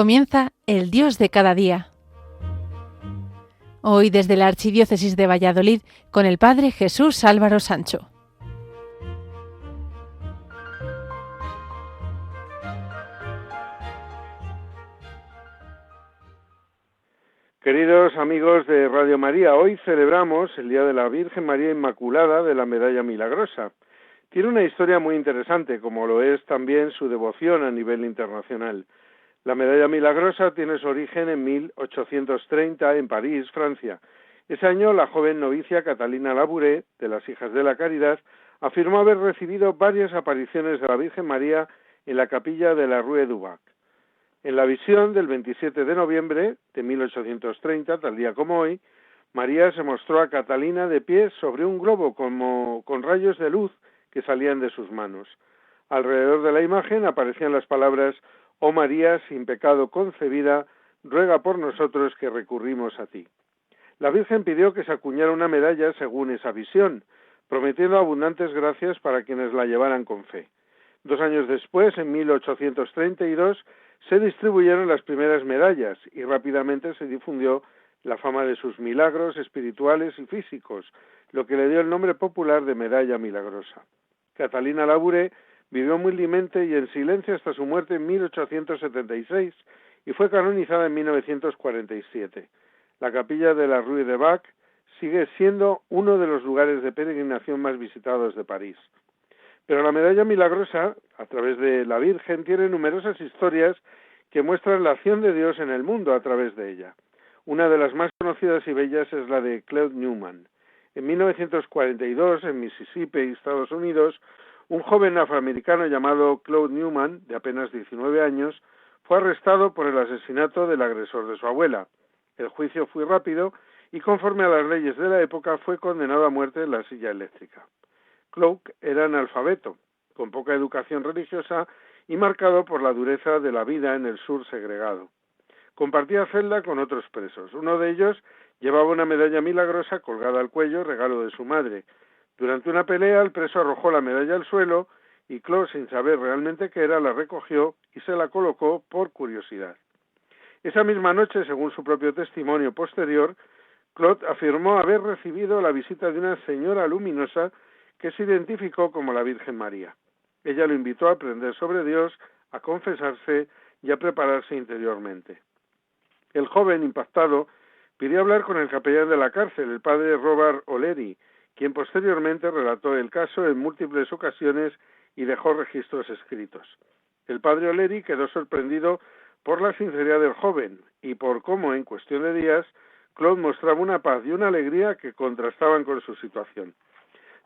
comienza El Dios de cada día. Hoy desde la Archidiócesis de Valladolid con el Padre Jesús Álvaro Sancho. Queridos amigos de Radio María, hoy celebramos el Día de la Virgen María Inmaculada de la Medalla Milagrosa. Tiene una historia muy interesante, como lo es también su devoción a nivel internacional. La Medalla Milagrosa tiene su origen en 1830 en París, Francia. Ese año la joven novicia Catalina Labouré, de las Hijas de la Caridad, afirmó haber recibido varias apariciones de la Virgen María en la capilla de la Rue du Bac. En la visión del 27 de noviembre de 1830, tal día como hoy, María se mostró a Catalina de pie sobre un globo con rayos de luz que salían de sus manos. Alrededor de la imagen aparecían las palabras: «Oh María, sin pecado concebida, ruega por nosotros que recurrimos a ti». La Virgen pidió que se acuñara una medalla según esa visión, prometiendo abundantes gracias para quienes la llevaran con fe. 2 años después, en 1832, se distribuyeron las primeras medallas y rápidamente se difundió la fama de sus milagros espirituales y físicos, lo que le dio el nombre popular de Medalla Milagrosa. Catalina Labouré vivió humildemente y en silencio hasta su muerte en 1876 y fue canonizada en 1947. La capilla de la Rue du Bac sigue siendo uno de los lugares de peregrinación más visitados de París. Pero la Medalla Milagrosa, a través de la Virgen, tiene numerosas historias que muestran la acción de Dios en el mundo a través de ella. Una de las más conocidas y bellas es la de Claude Newman. En 1942, en Mississippi, Estados Unidos, un joven afroamericano llamado Claude Newman, de apenas 19 años, fue arrestado por el asesinato del agresor de su abuela. El juicio fue rápido y, conforme a las leyes de la época, fue condenado a muerte en la silla eléctrica. Claude era analfabeto, con poca educación religiosa y marcado por la dureza de la vida en el sur segregado. Compartía celda con otros presos. Uno de ellos llevaba una medalla milagrosa colgada al cuello, regalo de su madre. Durante una pelea, el preso arrojó la medalla al suelo y Claude, sin saber realmente qué era, la recogió y se la colocó por curiosidad. Esa misma noche, según su propio testimonio posterior, Claude afirmó haber recibido la visita de una señora luminosa que se identificó como la Virgen María. Ella lo invitó a aprender sobre Dios, a confesarse y a prepararse interiormente. El joven, impactado, pidió hablar con el capellán de la cárcel, el padre Robert O'Leary, quien posteriormente relató el caso en múltiples ocasiones y dejó registros escritos. El padre O'Leary quedó sorprendido por la sinceridad del joven y por cómo, en cuestión de días, Claude mostraba una paz y una alegría que contrastaban con su situación.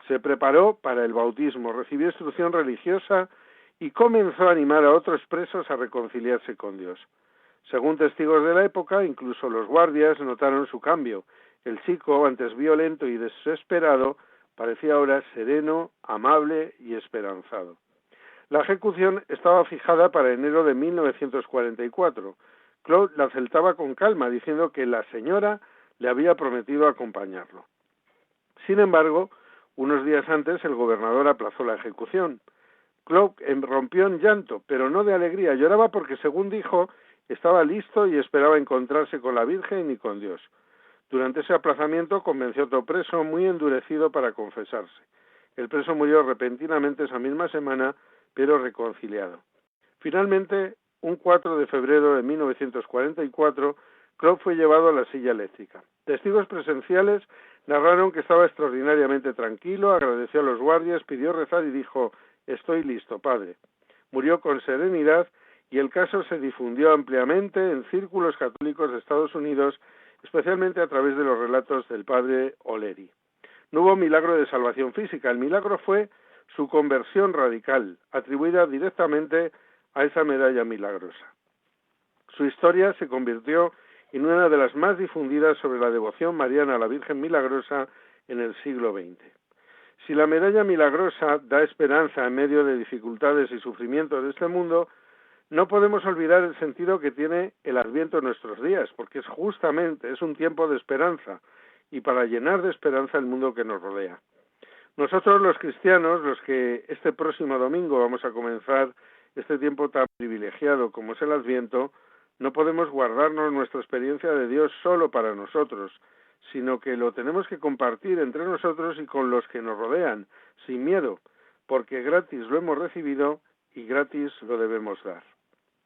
Se preparó para el bautismo, recibió instrucción religiosa y comenzó a animar a otros presos a reconciliarse con Dios. Según testigos de la época, incluso los guardias notaron su cambio. El chico, antes violento y desesperado, parecía ahora sereno, amable y esperanzado. La ejecución estaba fijada para enero de 1944. Claude la aceptaba con calma, diciendo que la señora le había prometido acompañarlo. Sin embargo, unos días antes el gobernador aplazó la ejecución. Claude rompió en llanto, pero no de alegría. Lloraba porque, según dijo, estaba listo y esperaba encontrarse con la Virgen y con Dios. Durante ese aplazamiento convenció a otro preso muy endurecido para confesarse. El preso murió repentinamente esa misma semana, pero reconciliado. Finalmente, un 4 de febrero de 1944, Claude fue llevado a la silla eléctrica. Testigos presenciales narraron que estaba extraordinariamente tranquilo, agradeció a los guardias, pidió rezar y dijo: «Estoy listo, padre». Murió con serenidad y el caso se difundió ampliamente en círculos católicos de Estados Unidos, especialmente a través de los relatos del padre O'Leary. No hubo milagro de salvación física, el milagro fue su conversión radical, atribuida directamente a esa medalla milagrosa. Su historia se convirtió en una de las más difundidas sobre la devoción mariana a la Virgen Milagrosa en el siglo XX. Si la medalla milagrosa da esperanza en medio de dificultades y sufrimientos de este mundo, no podemos olvidar el sentido que tiene el Adviento en nuestros días, porque es un tiempo de esperanza, y para llenar de esperanza el mundo que nos rodea. Nosotros los cristianos, los que este próximo domingo vamos a comenzar este tiempo tan privilegiado como es el Adviento, No podemos guardarnos nuestra experiencia de Dios solo para nosotros, sino que lo tenemos que compartir entre nosotros y con los que nos rodean, sin miedo, porque gratis lo hemos recibido y gratis lo debemos dar.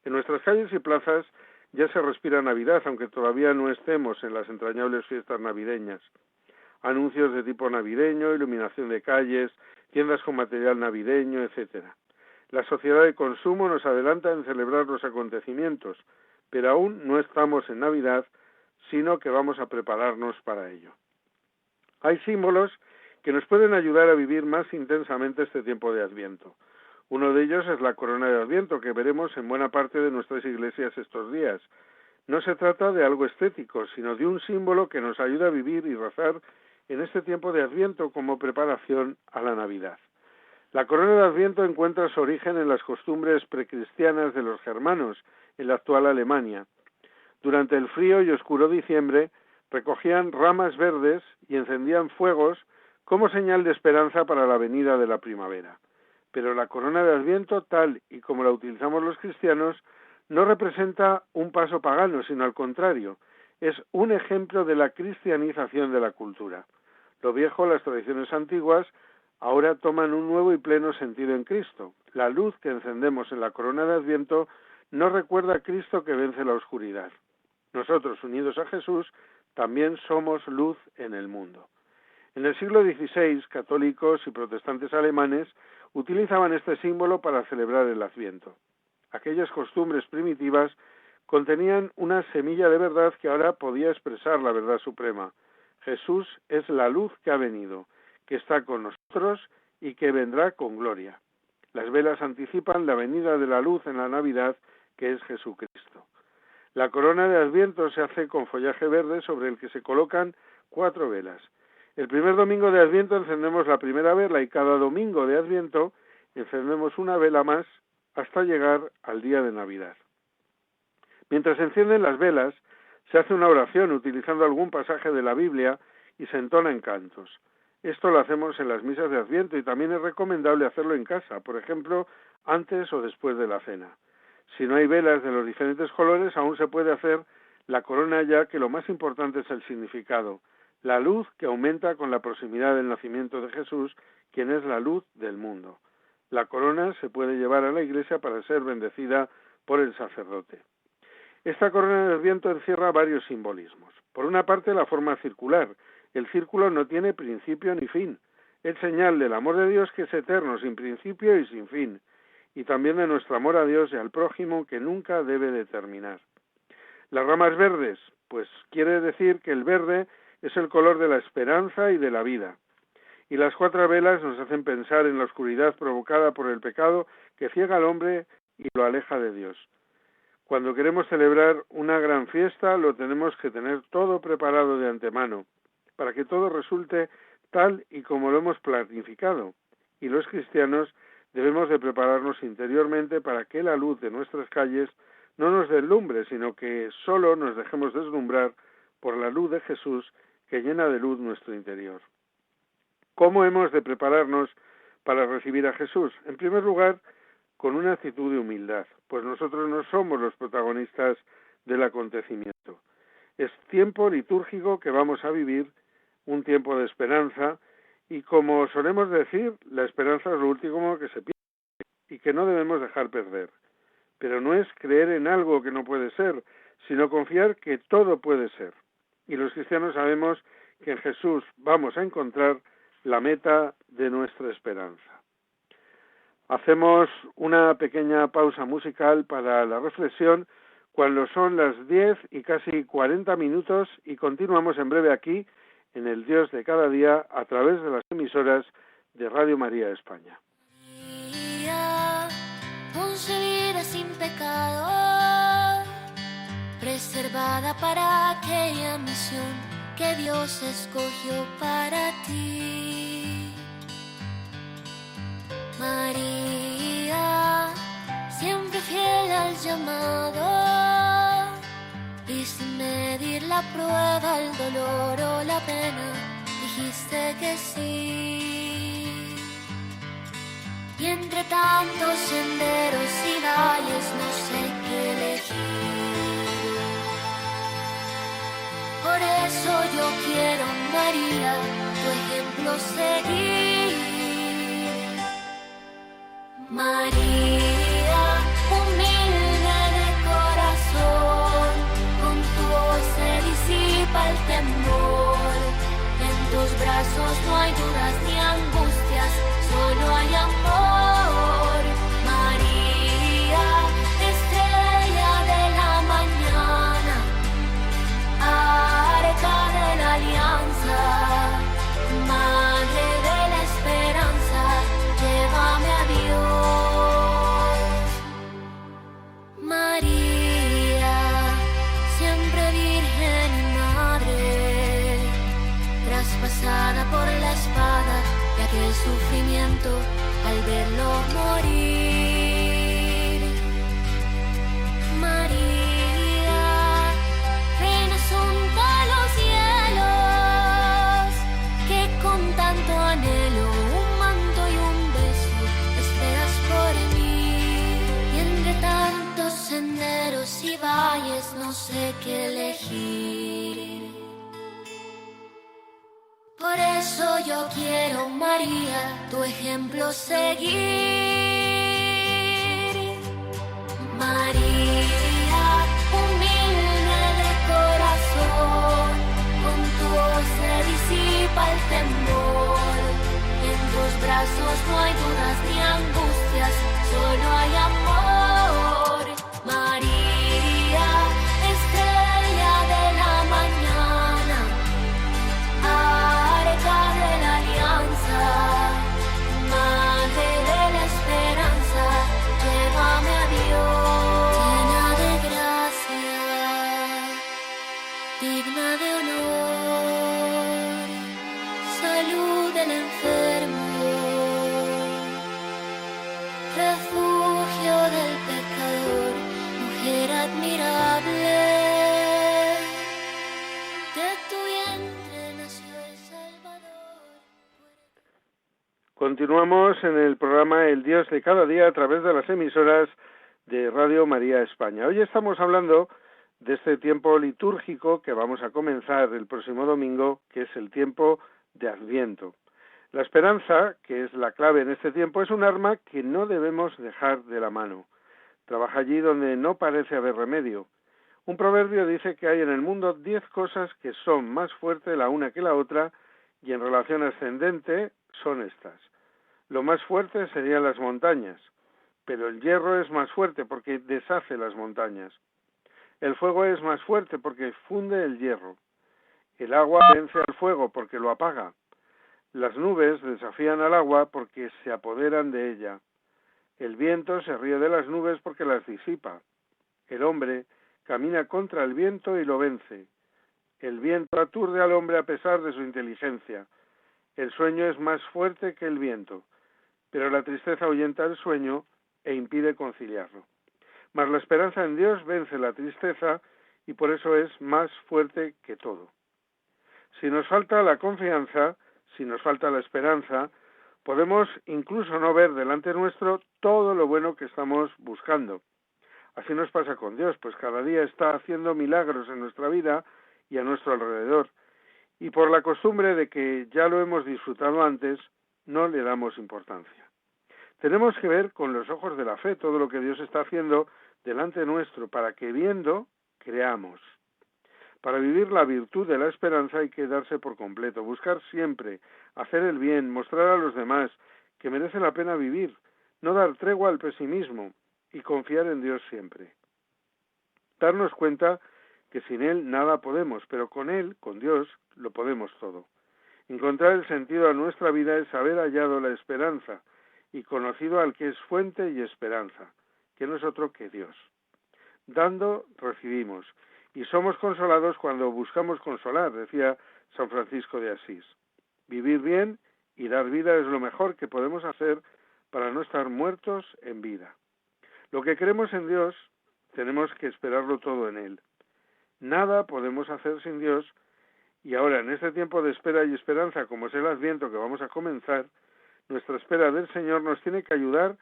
En nuestras calles y plazas ya se respira Navidad, aunque todavía no estemos en las entrañables fiestas navideñas. Anuncios de tipo navideño, iluminación de calles, tiendas con material navideño, etc. La sociedad de consumo nos adelanta en celebrar los acontecimientos, pero aún no estamos en Navidad, sino que vamos a prepararnos para ello. Hay símbolos que nos pueden ayudar a vivir más intensamente este tiempo de Adviento. Uno de ellos es la corona de Adviento, que veremos en buena parte de nuestras iglesias estos días. No se trata de algo estético, sino de un símbolo que nos ayuda a vivir y rezar en este tiempo de Adviento como preparación a la Navidad. La corona de Adviento encuentra su origen en las costumbres precristianas de los germanos, en la actual Alemania. Durante el frío y oscuro diciembre, recogían ramas verdes y encendían fuegos como señal de esperanza para la venida de la primavera. Pero la corona de Adviento, tal y como la utilizamos los cristianos, no representa un paso pagano, sino al contrario, es un ejemplo de la cristianización de la cultura. Lo viejo, las tradiciones antiguas, ahora toman un nuevo y pleno sentido en Cristo. La luz que encendemos en la corona de Adviento nos recuerda a Cristo que vence la oscuridad. Nosotros, unidos a Jesús, también somos luz en el mundo. En el siglo XVI, católicos y protestantes alemanes utilizaban este símbolo para celebrar el Adviento. Aquellas costumbres primitivas contenían una semilla de verdad que ahora podía expresar la verdad suprema. Jesús es la luz que ha venido, que está con nosotros y que vendrá con gloria. Las velas anticipan la venida de la luz en la Navidad, que es Jesucristo. La corona de Adviento se hace con follaje verde sobre el que se colocan 4 velas. El primer domingo de Adviento encendemos la primera vela y cada domingo de Adviento encendemos una vela más hasta llegar al día de Navidad. Mientras se encienden las velas, se hace una oración utilizando algún pasaje de la Biblia y se entonan cantos. Esto lo hacemos en las misas de Adviento y también es recomendable hacerlo en casa, por ejemplo, antes o después de la cena. Si no hay velas de los diferentes colores, aún se puede hacer la corona, ya que lo más importante es el significado, la luz que aumenta con la proximidad del nacimiento de Jesús, quien es la luz del mundo. La corona se puede llevar a la iglesia para ser bendecida por el sacerdote. Esta corona de Adviento encierra varios simbolismos. Por una parte, la forma circular. El círculo no tiene principio ni fin. Es señal del amor de Dios, que es eterno, sin principio y sin fin, y también de nuestro amor a Dios y al prójimo, que nunca debe de terminar. Las ramas verdes, pues quiere decir que el verde es el color de la esperanza y de la vida. Y las 4 velas nos hacen pensar en la oscuridad provocada por el pecado que ciega al hombre y lo aleja de Dios. Cuando queremos celebrar una gran fiesta, lo tenemos que tener todo preparado de antemano, para que todo resulte tal y como lo hemos planificado. Y los cristianos debemos de prepararnos interiormente para que la luz de nuestras calles no nos deslumbre, sino que solo nos dejemos deslumbrar por la luz de Jesús, que llena de luz nuestro interior. ¿Cómo hemos de prepararnos para recibir a Jesús? En primer lugar, con una actitud de humildad, pues nosotros no somos los protagonistas del acontecimiento. Es tiempo litúrgico que vamos a vivir, un tiempo de esperanza, y como solemos decir, la esperanza es lo último que se pierde y que no debemos dejar perder. Pero no es creer en algo que no puede ser, sino confiar que todo puede ser. Y los cristianos sabemos que en Jesús vamos a encontrar la meta de nuestra esperanza. Hacemos una pequeña pausa musical para la reflexión cuando son las 10 y casi 40 minutos y continuamos en breve aquí en el Dios de cada día a través de las emisoras de Radio María España. María, concebida sin pecado, preservada para aquella misión que Dios escogió para ti. María, siempre fiel al llamado, y sin medir la prueba, el dolor o la pena, dijiste que sí. Y entre tantos senderos y valles no sé qué elegir. Por eso yo quiero, María, tu ejemplo seguir. María, humilde de corazón, con tu voz se disipa el temor. En tus brazos no hay dudas ni angustias, solo hay amor. María, estrella de la mañana, arca de la alianza, madre de la esperanza, llévame a Dios. María, siempre virgen y madre, traspasada por la espada de aquel sufrimiento al verlo morir. María, reina asunta a los cielos, que con tanto anhelo, un manto y un beso, esperas por mí. Y entre tantos senderos y valles no sé qué elegir. Por eso yo quiero, María, tu ejemplo seguir. María, humilde de corazón, con tu voz se disipa el temor. En tus brazos no hay dudas ni angustias, solo hay amor. María, estrella de la mañana, arca de la alianza, madre de la esperanza, llévame a Dios. Llena de gracia, digna de honor, salud del enfermo, refugio del pecador, mujer admirable. De tu vientre nació el Salvador. Continuamos en el programa El Dios de cada día a través de las emisoras de Radio María España. Hoy estamos hablando de este tiempo litúrgico que vamos a comenzar el próximo domingo, que es el tiempo de Adviento. La esperanza, que es la clave en este tiempo, es un arma que no debemos dejar de la mano. Trabaja allí donde no parece haber remedio. Un proverbio dice que hay en el mundo 10 cosas que son más fuertes la una que la otra, y en relación ascendente son estas. Lo más fuerte serían las montañas, pero el hierro es más fuerte porque deshace las montañas. El fuego es más fuerte porque funde el hierro. El agua vence al fuego porque lo apaga. Las nubes desafían al agua porque se apoderan de ella. El viento se ríe de las nubes porque las disipa. El hombre camina contra el viento y lo vence. El viento aturde al hombre a pesar de su inteligencia. El sueño es más fuerte que el viento, pero la tristeza ahuyenta el sueño e impide conciliarlo. Mas la esperanza en Dios vence la tristeza y por eso es más fuerte que todo. Si nos falta la confianza, si nos falta la esperanza, podemos incluso no ver delante nuestro todo lo bueno que estamos buscando. Así nos pasa con Dios, pues cada día está haciendo milagros en nuestra vida y a nuestro alrededor. Y por la costumbre de que ya lo hemos disfrutado antes, no le damos importancia. Tenemos que ver con los ojos de la fe todo lo que Dios está haciendo delante nuestro, para que viendo, creamos. Para vivir la virtud de la esperanza hay que darse por completo, buscar siempre, hacer el bien, mostrar a los demás que merece la pena vivir, no dar tregua al pesimismo y confiar en Dios siempre. Darnos cuenta que sin Él nada podemos, pero con Él, con Dios, lo podemos todo. Encontrar el sentido a nuestra vida es haber hallado la esperanza y conocido al que es fuente y esperanza, que no es otro que Dios. Dando, recibimos, y somos consolados cuando buscamos consolar, decía San Francisco de Asís. Vivir bien y dar vida es lo mejor que podemos hacer para no estar muertos en vida. Lo que creemos en Dios, tenemos que esperarlo todo en Él. Nada podemos hacer sin Dios, y ahora en este tiempo de espera y esperanza, como es el Adviento que vamos a comenzar, nuestra espera del Señor nos tiene que ayudar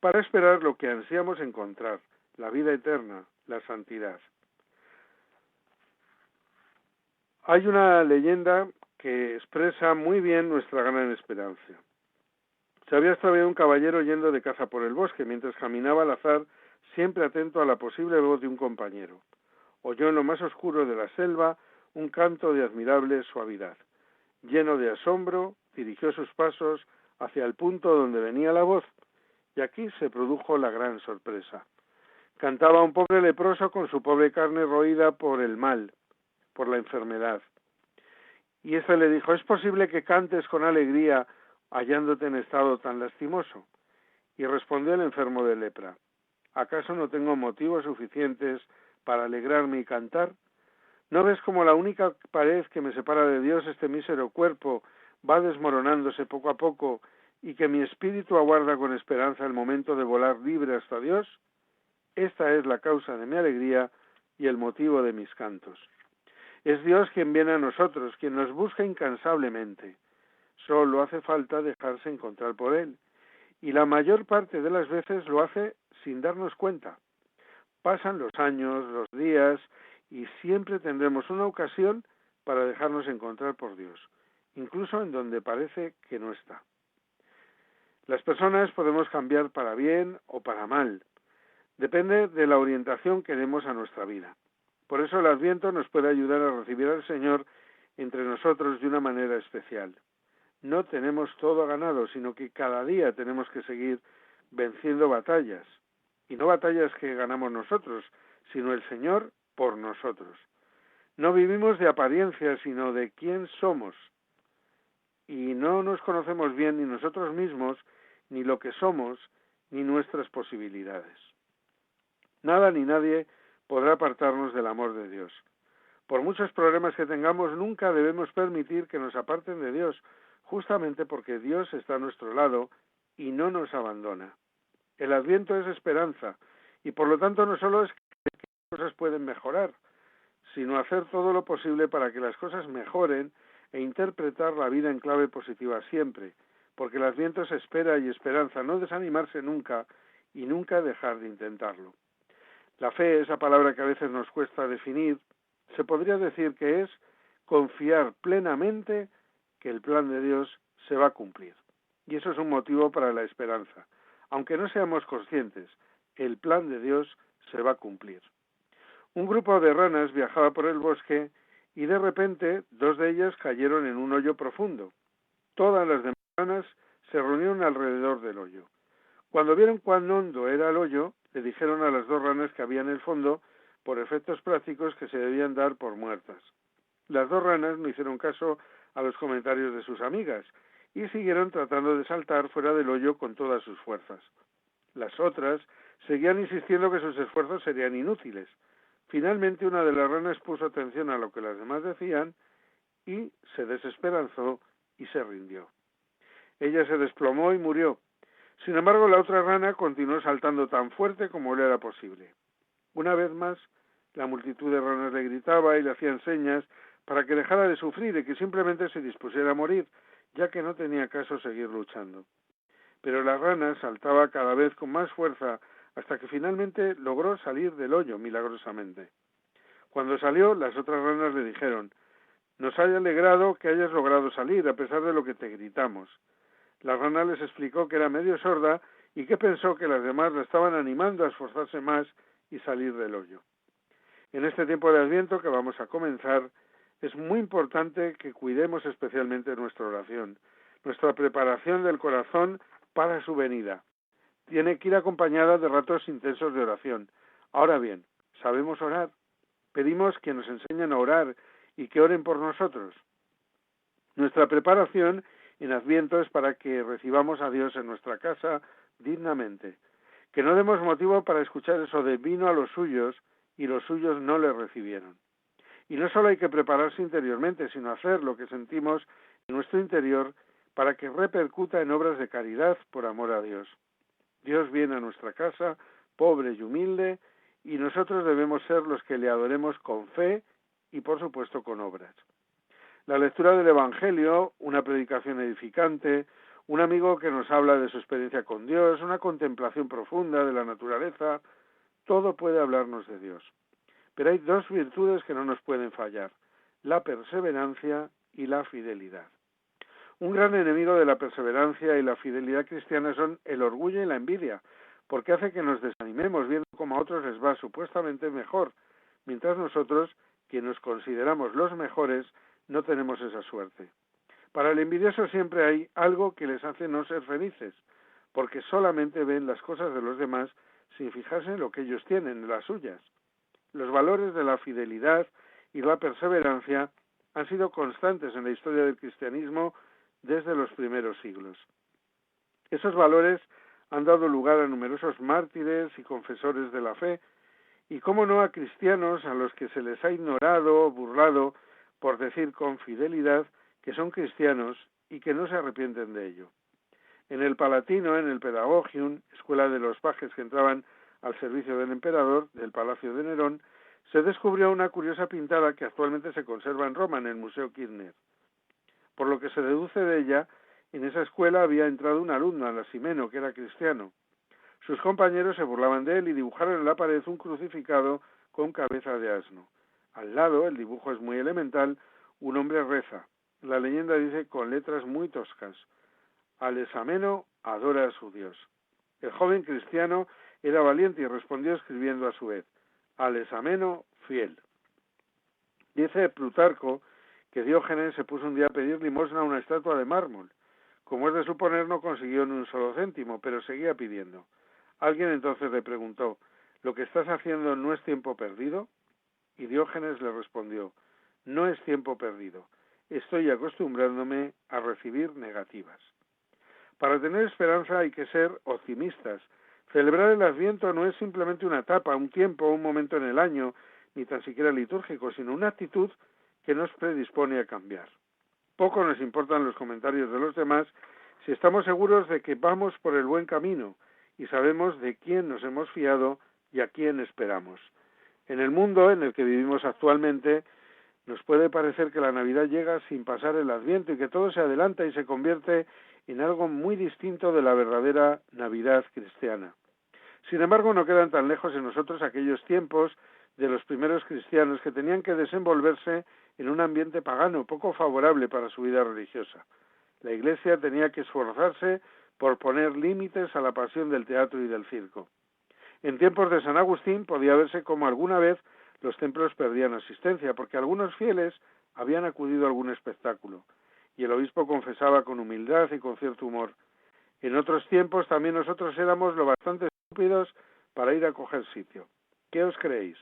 para esperar lo que ansiamos encontrar, la vida eterna, la santidad. Hay una leyenda que expresa muy bien nuestra gran esperanza. Se había extraviado un caballero yendo de caza por el bosque, mientras caminaba al azar, siempre atento a la posible voz de un compañero. Oyó en lo más oscuro de la selva un canto de admirable suavidad. Lleno de asombro, dirigió sus pasos hacia el punto donde venía la voz, y aquí se produjo la gran sorpresa. Cantaba un pobre leproso con su pobre carne roída por el mal, por la enfermedad. Y éste le dijo: ¿es posible que cantes con alegría hallándote en estado tan lastimoso? Y respondió el enfermo de lepra: ¿acaso no tengo motivos suficientes para alegrarme y cantar? ¿No ves cómo la única pared que me separa de Dios, este mísero cuerpo, va desmoronándose poco a poco y que mi espíritu aguarda con esperanza el momento de volar libre hasta Dios? Esta es la causa de mi alegría y el motivo de mis cantos. Es Dios quien viene a nosotros, quien nos busca incansablemente. Solo hace falta dejarse encontrar por Él, y la mayor parte de las veces lo hace sin darnos cuenta. Pasan los años, los días, y siempre tendremos una ocasión para dejarnos encontrar por Dios, incluso en donde parece que no está. Las personas podemos cambiar para bien o para mal. Depende de la orientación que demos a nuestra vida. Por eso el Adviento nos puede ayudar a recibir al Señor entre nosotros de una manera especial. No tenemos todo ganado, sino que cada día tenemos que seguir venciendo batallas. Y no batallas que ganamos nosotros, sino el Señor por nosotros. No vivimos de apariencia, sino de quién somos. Y no nos conocemos bien ni nosotros mismos, ni lo que somos, ni nuestras posibilidades. Nada ni nadie podrá apartarnos del amor de Dios. Por muchos problemas que tengamos, nunca debemos permitir que nos aparten de Dios, justamente porque Dios está a nuestro lado y no nos abandona. El Adviento es esperanza, y por lo tanto no solo es que las cosas pueden mejorar, sino hacer todo lo posible para que las cosas mejoren e interpretar la vida en clave positiva siempre, porque el Adviento es espera y esperanza, no desanimarse nunca y nunca dejar de intentarlo. La fe, esa palabra que a veces nos cuesta definir, se podría decir que es confiar plenamente que el plan de Dios se va a cumplir. Y eso es un motivo para la esperanza. Aunque no seamos conscientes, el plan de Dios se va a cumplir. Un grupo de ranas viajaba por el bosque y de repente 2 de ellas cayeron en un hoyo profundo. Todas las demás ranas se reunieron alrededor del hoyo. Cuando vieron cuán hondo era el hoyo, le dijeron a las 2 ranas que había en el fondo, por efectos prácticos, que se debían dar por muertas. Las 2 ranas no hicieron caso a los comentarios de sus amigas y siguieron tratando de saltar fuera del hoyo con todas sus fuerzas. Las otras seguían insistiendo que sus esfuerzos serían inútiles. Finalmente una de las ranas puso atención a lo que las demás decían y se desesperanzó y se rindió. Ella se desplomó y murió. Sin embargo, la otra rana continuó saltando tan fuerte como le era posible. Una vez más, la multitud de ranas le gritaba y le hacían señas para que dejara de sufrir y que simplemente se dispusiera a morir, ya que no tenía caso seguir luchando. Pero la rana saltaba cada vez con más fuerza hasta que finalmente logró salir del hoyo milagrosamente. Cuando salió, las otras ranas le dijeron: «Nos ha alegrado que hayas logrado salir a pesar de lo que te gritamos». La rana les explicó que era medio sorda y que pensó que las demás la estaban animando a esforzarse más y salir del hoyo. En este tiempo de Adviento que vamos a comenzar, es muy importante que cuidemos especialmente nuestra oración, nuestra preparación del corazón para su venida. Tiene que ir acompañada de ratos intensos de oración. Ahora bien, ¿sabemos orar? Pedimos que nos enseñen a orar y que oren por nosotros. Nuestra preparación en Adviento es para que recibamos a Dios en nuestra casa dignamente, que no demos motivo para escuchar eso de vino a los suyos y los suyos no le recibieron. Y no solo hay que prepararse interiormente, sino hacer lo que sentimos en nuestro interior para que repercuta en obras de caridad por amor a Dios. Dios viene a nuestra casa, pobre y humilde, y nosotros debemos ser los que le adoremos con fe y por supuesto con obras. La lectura del Evangelio, una predicación edificante, un amigo que nos habla de su experiencia con Dios, una contemplación profunda de la naturaleza, todo puede hablarnos de Dios. Pero hay 2 virtudes que no nos pueden fallar: la perseverancia y la fidelidad. Un gran enemigo de la perseverancia y la fidelidad cristiana son el orgullo y la envidia, porque hace que nos desanimemos viendo cómo a otros les va supuestamente mejor, mientras nosotros, que nos consideramos los mejores, no tenemos esa suerte. Para el envidioso siempre hay algo que les hace no ser felices, porque solamente ven las cosas de los demás sin fijarse en lo que ellos tienen, en las suyas. Los valores de la fidelidad y la perseverancia han sido constantes en la historia del cristianismo desde los primeros siglos. Esos valores han dado lugar a numerosos mártires y confesores de la fe, y cómo no a cristianos a los que se les ha ignorado o burlado por decir con fidelidad que son cristianos y que no se arrepienten de ello. En el Palatino, en el Pedagogium, escuela de los pajes que entraban al servicio del emperador, del Palacio de Nerón, se descubrió una curiosa pintada que actualmente se conserva en Roma, en el Museo Kirchner. Por lo que se deduce de ella, en esa escuela había entrado un alumno, Anaximeno, que era cristiano. Sus compañeros se burlaban de él y dibujaron en la pared un crucificado con cabeza de asno. Al lado, el dibujo es muy elemental, un hombre reza. La leyenda dice con letras muy toscas: Alesameno adora a su Dios. El joven cristiano era valiente y respondió escribiendo a su vez: Alesameno fiel. Dice Plutarco que Diógenes se puso un día a pedir limosna a una estatua de mármol. Como es de suponer, no consiguió ni un solo céntimo, pero seguía pidiendo. Alguien entonces le preguntó: ¿lo que estás haciendo no es tiempo perdido? Y Diógenes le respondió: no es tiempo perdido, estoy acostumbrándome a recibir negativas. Para tener esperanza hay que ser optimistas. Celebrar el Adviento no es simplemente una etapa, un tiempo, un momento en el año, ni tan siquiera litúrgico, sino una actitud que nos predispone a cambiar. Poco nos importan los comentarios de los demás si estamos seguros de que vamos por el buen camino y sabemos de quién nos hemos fiado y a quién esperamos. En el mundo en el que vivimos actualmente, nos puede parecer que la Navidad llega sin pasar el Adviento y que todo se adelanta y se convierte en algo muy distinto de la verdadera Navidad cristiana. Sin embargo, no quedan tan lejos en nosotros aquellos tiempos de los primeros cristianos que tenían que desenvolverse en un ambiente pagano, poco favorable para su vida religiosa. La Iglesia tenía que esforzarse por poner límites a la pasión del teatro y del circo. En tiempos de San Agustín podía verse como alguna vez los templos perdían asistencia, porque algunos fieles habían acudido a algún espectáculo, y el obispo confesaba con humildad y con cierto humor: en otros tiempos también nosotros éramos lo bastante estúpidos para ir a coger sitio. ¿Qué os creéis?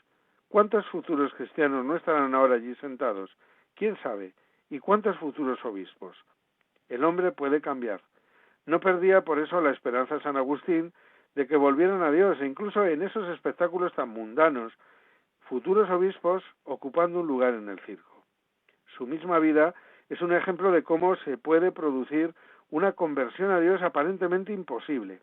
¿Cuántos futuros cristianos no estarán ahora allí sentados? ¿Quién sabe? ¿Y cuántos futuros obispos? El hombre puede cambiar. No perdía por eso la esperanza San Agustín de que volvieran a Dios, e incluso en esos espectáculos tan mundanos, futuros obispos ocupando un lugar en el circo. Su misma vida es un ejemplo de cómo se puede producir una conversión a Dios aparentemente imposible.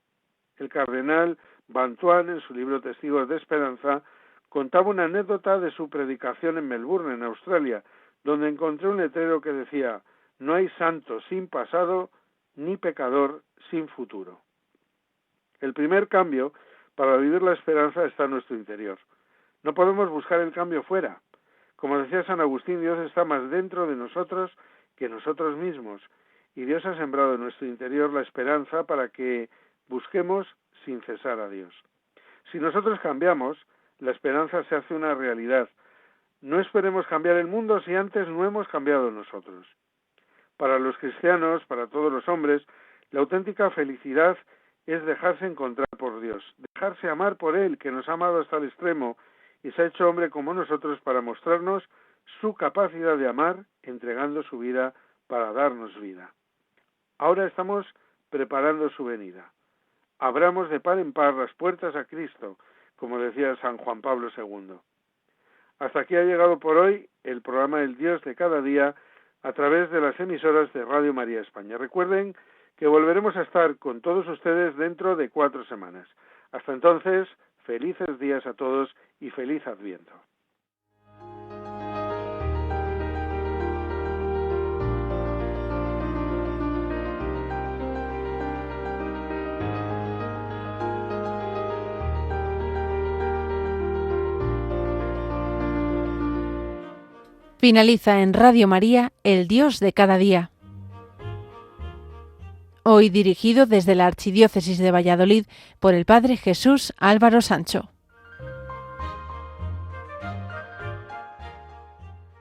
El cardenal Bantuan, en su libro Testigos de Esperanza, contaba una anécdota de su predicación en Melbourne, en Australia, donde encontré un letrero que decía: no hay santo sin pasado, ni pecador sin futuro. El primer cambio para vivir la esperanza está en nuestro interior. No podemos buscar el cambio fuera. Como decía San Agustín, Dios está más dentro de nosotros que nosotros mismos, y Dios ha sembrado en nuestro interior la esperanza para que busquemos sin cesar a Dios. Si nosotros cambiamos, la esperanza se hace una realidad. No esperemos cambiar el mundo si antes no hemos cambiado nosotros. Para los cristianos, para todos los hombres, la auténtica felicidad es dejarse encontrar por Dios, dejarse amar por Él, que nos ha amado hasta el extremo y se ha hecho hombre como nosotros para mostrarnos su capacidad de amar, entregando su vida para darnos vida. Ahora estamos preparando su venida. Abramos de par en par las puertas a Cristo, como decía San Juan Pablo II. Hasta aquí ha llegado por hoy el programa El Dios de cada día a través de las emisoras de Radio María España. Recuerden que volveremos a estar con todos ustedes dentro de 4 semanas. Hasta entonces, felices días a todos y feliz Adviento. Finaliza en Radio María, El Dios de cada día. Hoy dirigido desde la Archidiócesis de Valladolid por el Padre Jesús Álvaro Sancho.